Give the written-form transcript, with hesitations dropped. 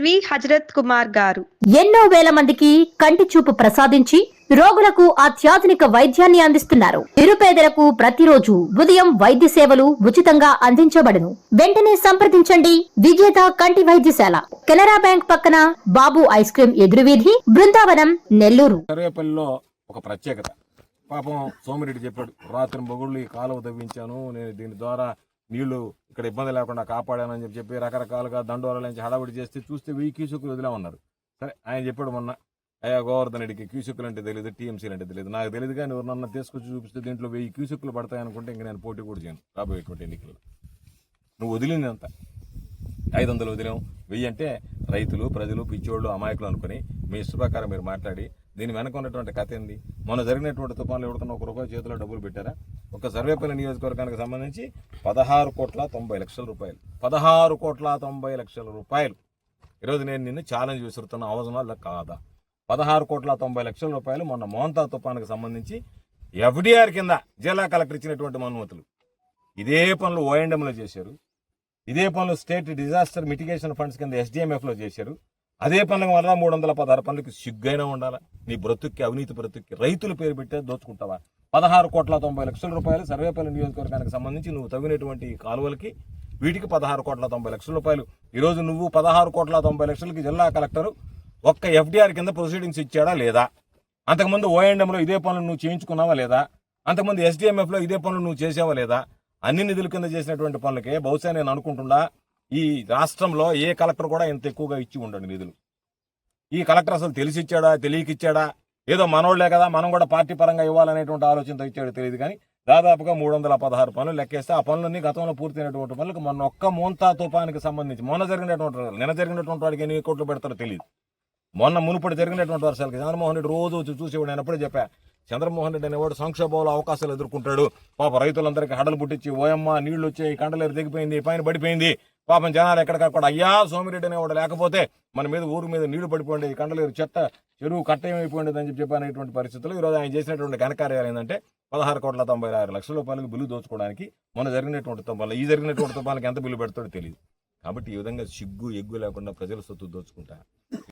LV Hazrat Kumar గారు ఎన్నో వేల మందికి కంటి చూపు ప్రసాదించి రోగులకు అత్యాధునిక వైద్యాన్ని అందిస్తున్నారు. నిరుపేదలకు ప్రతిరోజు ఉదయం వైద్య సేవలు ఉచితంగా అందించబడును. వెంటనే సంప్రదించండి. విజేత కంటి వైద్యశాల, కెనరా బ్యాంక్ పక్కన, బాబు ఐస్ క్రీమ్ ఎదురువీధి, బృందావనం, నెల్లూరు. సర్వేపల్లిలో ఒక ప్రత్యేకత. పాపం సోమిరెడ్డి చెప్పాడు, రాత్రి మొగుళ్ళు ఈ కాలువ తవ్వించాను, నేను దీని ద్వారా నీళ్లు ఇక్కడ ఇబ్బంది లేకుండా కాపాడానని చెప్పి రకరకాలుగా దండోరాల నుంచి హడావిడి చేస్తే చూస్తే 1000 క్యూసెక్కులు వదిలేమన్నారు. సరే, ఆయన చెప్పాడు మొన్న, అయ్యా గోవర్ధన్ రెడ్డికి క్యూసెక్కులు అంటే తెలియదు, టీఎంసీలు అంటే తెలియదు, నాకు తెలియదు, కానీ ఎవరినన్నా తీసుకొచ్చి చూపిస్తే దీంట్లో 1000 క్యూసెక్కులు పడతాయి అనుకుంటే ఇంక నేను పోటీ కూడా చేయను రాబోయేటువంటి ఎన్నికల్లో. నువ్వు వదిలింది అంత 500 వదిలేం, 1000 అంటే రైతులు, ప్రజలు, పిచ్చోళ్ళు, అమాయకులు అనుకుని మీ ఇష్ట ప్రకారం మీరు మాట్లాడి దీని వెనక ఉన్నటువంటి కథ ఏంది? మొన్న జరిగినటువంటి తుఫాన్లు ఎవరికన్నా ₹1 చేతిలో డబ్బులు పెట్టారా? ఒక సర్వేపల్లి నియోజకవర్గానికి సంబంధించి 16,90,00,000 రూపాయలు, 16,90,00,000 ఈరోజు నేను నిన్ను ఛాలెంజ్ విసురుతున్న అవసరం కాదా? 16,90,00,000 రూపాయలు మొన్న మోంతా తుఫానుకు సంబంధించి ఎఫ్డిఆర్ కింద జిల్లా కలెక్టర్ ఇచ్చినటువంటి అనుమతులు. ఇదే పనులు ఓఎండ్ఎంలో చేశారు, ఇదే పనులు స్టేట్ డిజాస్టర్ మిటిగేషన్ ఫండ్స్ కింద ఎస్డిఎంఎఫ్లో చేశారు. అదే పనులకు వల్ల 316 పనులకి సిగ్గైనా ఉండాలా? నీ బ్రతుక్కి, అవినీతి బ్రతుక్కి రైతుల పేరు పెట్టే దోచుకుంటావా? 16,90,00,000 రూపాయలు సర్వేపల్లి నియోజకవర్గానికి సంబంధించి నువ్వు తవ్వినటువంటి కాలువలకి వీటికి 16,90,00,000 రూపాయలు. ఈరోజు నువ్వు 16,90,00,000కి జిల్లా కలెక్టరు ఒక్క ఎఫ్డిఆర్ కింద ప్రొసీడింగ్స్ ఇచ్చాడా లేదా? అంతకుముందు ఓఎండ్ఎంలో ఇదే పనులు నువ్వు చేయించుకున్నావా లేదా? అంతకుముందు ఎస్డిఎంఎఫ్లో ఇదే పనులు నువ్వు చేసావా లేదా? అన్ని నిధుల కింద చేసినటువంటి పనులకే బహుశా నేను అనుకుంటున్నా ఈ రాష్ట్రంలో ఏ కలెక్టర్ కూడా ఇంత ఎక్కువగా ఇచ్చి ఉండడు నిధులు. ఈ కలెక్టర్ అసలు తెలిసిచ్చాడా, తెలియకిచ్చాడా, ఏదో మనోళ్లే కదా మనం కూడా పార్టీ పరంగా ఇవ్వాలనేటువంటి ఆలోచనతో ఇచ్చాడో తెలియదు, కానీ దాదాపుగా 316 పనులు లెక్కేస్తే ఆ పనులన్నీ గతంలో పూర్తయినటువంటి పనులకు మొన్న ఒక్క మోంతా తుఫానికి సంబంధించి నిన్న జరిగినటువంటి వాడికి ఎన్ని కోట్లు పెడతారో తెలియదు. మొన్న మునుపటి జరిగినటువంటి వర్షాలకి చంద్రమోహన్ రెడ్డి రోజు వచ్చి చూసేవాడు. నేను అప్పుడే చెప్పా, చంద్రమోహన్ రెడ్డి అనేవాడు సంక్షోభంలో అవకాశాలు ఎదుర్కొంటాడు. పాప రైతులందరికీ హడలు పుట్టించి, ఓయమ్మ నీళ్లు వచ్చాయి, కండలేరు తెగిపోయింది, పైన పడిపోయింది, పాపం జనాలు ఎక్కడికక్కడ అయ్యా సోమిరెడ్డి అనేవాడు లేకపోతే మన మీద ఊరు మీద నీళ్లు పడిపోయింది, కండలేరు చెరువు కట్టయమైపోయింది అని చెప్పనేటువంటి పరిస్థితుల్లో ఈరోజు ఆయన చేసినటువంటి ఘనకార్యాలు ఏంటంటే 16,96,00,000 రూపాయలకు బిల్లు దోచుకోవడానికి మొన్న జరిగినటువంటి తుఫాన్లు, ఈ జరిగినటువంటి తుఫాన్లకు ఎంత బిల్లు పెడతాడో తెలియదు. కాబట్టి ఈ విధంగా సిగ్గు ఎగ్గు లేకుండా ప్రజల సొత్తు దోచుకుంటా